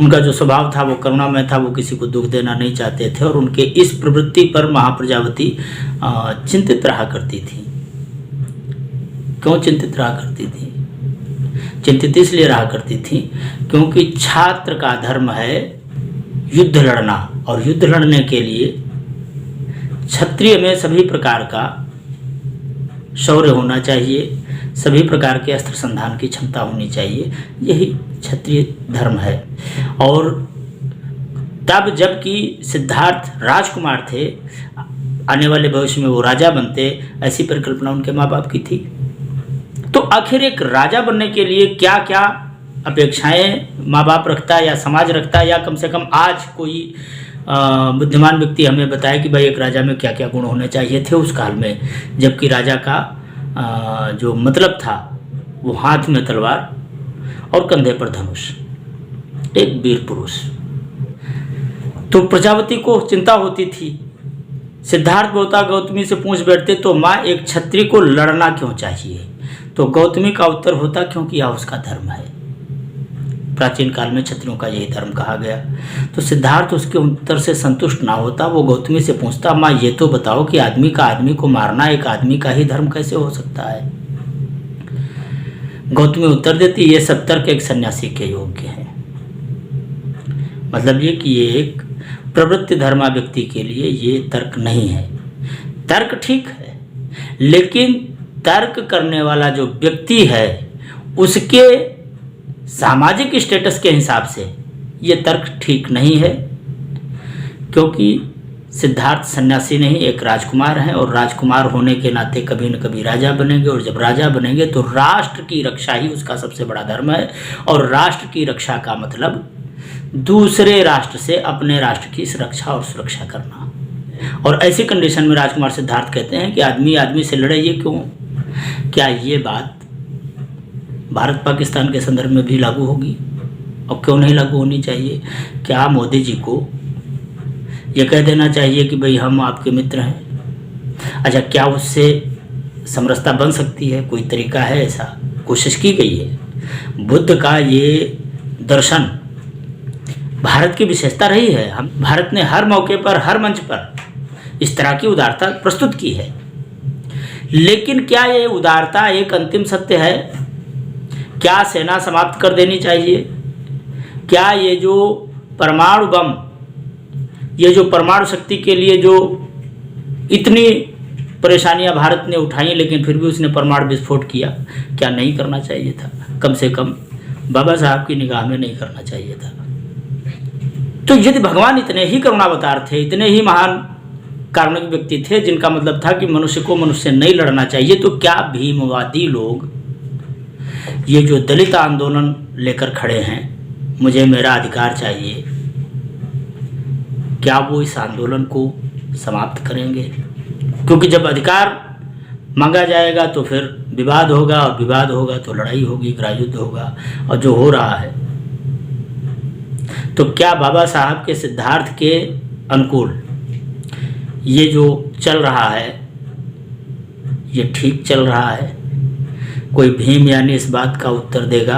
उनका जो स्वभाव था वो करुणामय था, वो किसी को दुख देना नहीं चाहते थे और उनके इस प्रवृत्ति पर महाप्रजापति चिंतित रहा करती थी। क्यों चिंतित रहा करती थी? चिंतित इसलिए रहा करती थी क्योंकि छात्र का धर्म है युद्ध लड़ना, और युद्ध लड़ने के लिए क्षत्रिय में सभी प्रकार का शौर्य होना चाहिए, सभी प्रकार के अस्त्र संधान की क्षमता होनी चाहिए। यही क्षत्रिय धर्म है। और तब जबकि सिद्धार्थ राजकुमार थे, आने वाले भविष्य में वो राजा बनते, ऐसी परिकल्पना उनके माँ बाप की थी। तो आखिर एक राजा बनने के लिए क्या क्या अपेक्षाएं माँ बाप रखता है या समाज रखता है, या कम से कम आज कोई बुद्धिमान व्यक्ति हमें बताए कि भाई एक राजा में क्या क्या गुण होने चाहिए थे उस काल में, जबकि राजा का जो मतलब था वो हाथ में तलवार और कंधे पर धनुष, एक वीर पुरुष। तो प्रजापति को चिंता होती थी। सिद्धार्थ बोलता गौतमी से पूछ बैठते तो माँ एक क्षत्रिय को लड़ना क्यों चाहिए? तो गौतमी का उत्तर होता क्योंकि यह उसका धर्म है। प्राचीन काल में क्षत्रियों का यही धर्म कहा गया। तो सिद्धार्थ उसके उत्तर से संतुष्ट ना होता, वो गौतमी से पूछता माँ ये तो बताओ कि आदमी का आदमी को मारना एक आदमी का ही धर्म कैसे हो सकता है? गौतमी उत्तर देती ये सब तर्क एक सन्यासी के योग्य है। मतलब ये कि ये एक प्रवृत्ति धर्मा व्यक्ति के लिए ये तर्क नहीं है। तर्क ठीक है, लेकिन तर्क करने वाला जो व्यक्ति है उसके सामाजिक स्टेटस के हिसाब से ये तर्क ठीक नहीं है, क्योंकि सिद्धार्थ सन्यासी नहीं एक राजकुमार हैं, और राजकुमार होने के नाते कभी न कभी राजा बनेंगे, और जब राजा बनेंगे तो राष्ट्र की रक्षा ही उसका सबसे बड़ा धर्म है। और राष्ट्र की रक्षा का मतलब दूसरे राष्ट्र से अपने राष्ट्र की रक्षा और सुरक्षा करना। और ऐसी कंडीशन में राजकुमार सिद्धार्थ कहते हैं कि आदमी आदमी से लड़े, ये क्यों? क्या ये बात भारत पाकिस्तान के संदर्भ में भी लागू होगी? और क्यों नहीं लागू होनी चाहिए? क्या मोदी जी को ये कह देना चाहिए कि भाई हम आपके मित्र हैं? अच्छा, क्या उससे समरसता बन सकती है? कोई तरीका है ऐसा? कोशिश की गई है। बुद्ध का ये दर्शन भारत की विशेषता रही है। हम भारत ने हर मौके पर, हर मंच पर इस तरह की उदारता प्रस्तुत की है। लेकिन क्या ये उदारता एक अंतिम सत्य है? क्या सेना समाप्त कर देनी चाहिए? क्या ये जो परमाणु बम, ये जो परमाणु शक्ति के लिए जो इतनी परेशानियां भारत ने उठाई लेकिन फिर भी उसने परमाणु विस्फोट किया, क्या नहीं करना चाहिए था? कम से कम बाबा साहब की निगाह में नहीं करना चाहिए था। तो यदि भगवान इतने ही करुणावतार थे, इतने ही महान कारुणिक व्यक्ति थे जिनका मतलब था कि मनुष्य को मनुष्य नहीं लड़ना चाहिए, तो क्या भीमवादी लोग ये जो दलित आंदोलन लेकर खड़े हैं, मुझे मेरा अधिकार चाहिए, क्या वो इस आंदोलन को समाप्त करेंगे? क्योंकि जब अधिकार मांगा जाएगा तो फिर विवाद होगा, और विवाद होगा तो लड़ाई होगी, गृहयुद्ध होगा, और जो हो रहा है। तो क्या बाबा साहब के सिद्धार्थ के अनुकूल ये जो चल रहा है ये ठीक चल रहा है? कोई भीम यानी इस बात का उत्तर देगा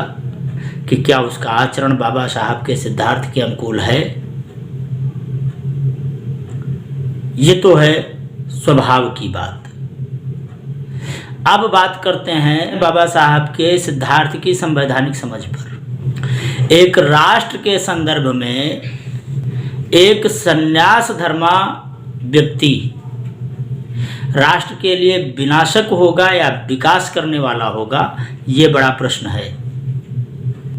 कि क्या उसका आचरण बाबा साहब के सिद्धार्थ के अनुकूल है? ये तो है स्वभाव की बात। अब बात करते हैं बाबा साहब के सिद्धार्थ की संवैधानिक समझ पर। एक राष्ट्र के संदर्भ में एक संन्यास धर्मा व्यक्ति राष्ट्र के लिए विनाशक होगा या विकास करने वाला होगा, ये बड़ा प्रश्न है।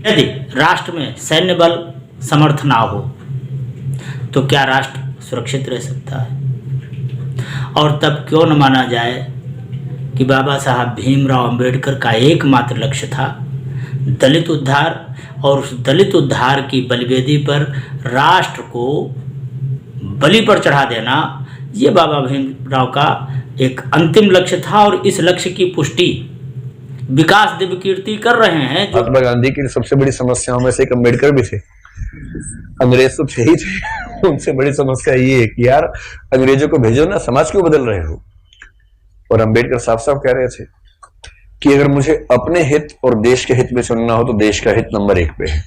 यदि राष्ट्र में सैन्य बल समर्थ ना हो तो क्या राष्ट्र सुरक्षित रह सकता है? और तब क्यों न माना जाए कि बाबा साहब भीमराव अंबेडकर का एकमात्र लक्ष्य था दलित उद्धार, और उस दलित उद्धार की बलिवेदी पर राष्ट्र को बलि पर चढ़ा देना, ये बाबा भीमराव का एक अंतिम लक्ष्य था। और इस लक्ष्य की पुष्टि विकास दिव्य कीर्ति कर रहे हैं। महात्मा गांधी की सबसे बड़ी समस्याओं में से एक अम्बेडकर भी थे। अंग्रेज तो थे ही थे, उनसे बड़ी समस्या ये है कि यार अंग्रेजों को भेजो ना, समाज क्यों बदल रहे हो? और अम्बेडकर साफ साफ कह रहे थे कि अगर मुझे अपने हित और देश के हित में चुनना हो तो देश का हित नंबर 1 पे है।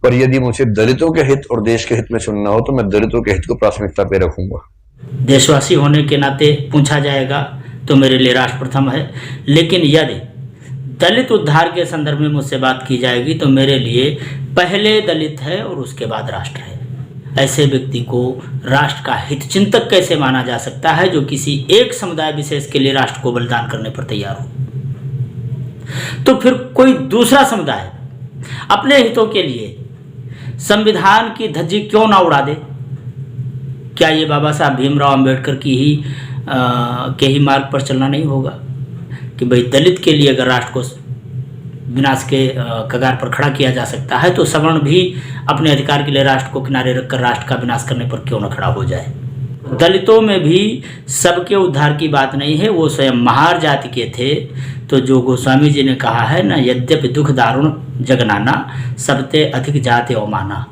पर यदि मुझे दलितों के हित और देश के हित में चुनना हो तो मैं दलितों के हित को प्राथमिकता पे रखूंगा। देशवासी होने के नाते पूछा जाएगा तो मेरे लिए राष्ट्र प्रथम है, लेकिन यदि दलित उद्धार के संदर्भ में मुझसे बात की जाएगी तो मेरे लिए पहले दलित है और उसके बाद राष्ट्र है। ऐसे व्यक्ति को राष्ट्र का हित चिंतक कैसे माना जा सकता है जो किसी एक समुदाय विशेष के लिए राष्ट्र को बलिदान करने पर तैयार हो? तो फिर कोई दूसरा समुदाय अपने हितों के लिए संविधान की धज्जी क्यों ना उड़ा दे? क्या ये बाबा साहब भीमराव अंबेडकर की के ही मार्ग पर चलना नहीं होगा कि भाई दलित के लिए अगर राष्ट्र को विनाश के कगार पर खड़ा किया जा सकता है तो सवर्ण भी अपने अधिकार के लिए राष्ट्र को किनारे रखकर राष्ट्र का विनाश करने पर क्यों न खड़ा हो जाए? दलितों में भी सबके उद्धार की बात नहीं है, वो स्वयं महार जाति के थे। तो जो गोस्वामी जी ने कहा है ना, यद्यपि दुख दारुण जगनाना सबते अधिक जाति अवमाना,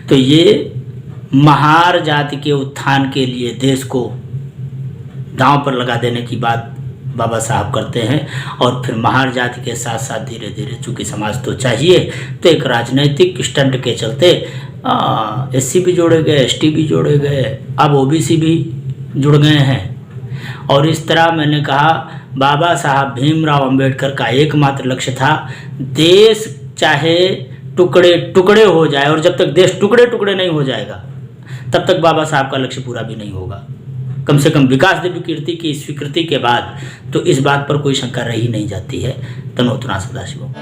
तो ये महार जाति के उत्थान के लिए देश को दांव पर लगा देने की बात बाबा साहब करते हैं। और फिर महार जाति के साथ साथ धीरे धीरे चूंकि समाज तो चाहिए तो एक राजनीतिक स्टंट के चलते SC भी जोड़े गए, ST भी जोड़े गए, अब OBC भी जुड़ गए हैं। और इस तरह मैंने कहा बाबा साहब भीमराव अंबेडकर का एकमात्र लक्ष्य था देश चाहे टुकड़े टुकड़े हो जाए, और जब तक देश टुकड़े टुकड़े नहीं हो जाएगा तब तक बाबा साहब का लक्ष्य पूरा भी नहीं होगा। कम से कम विकास दिव्य कीर्ति की स्वीकृति के बाद तो इस बात पर कोई शंका रही नहीं जाती है। तनोतना सदाशिव।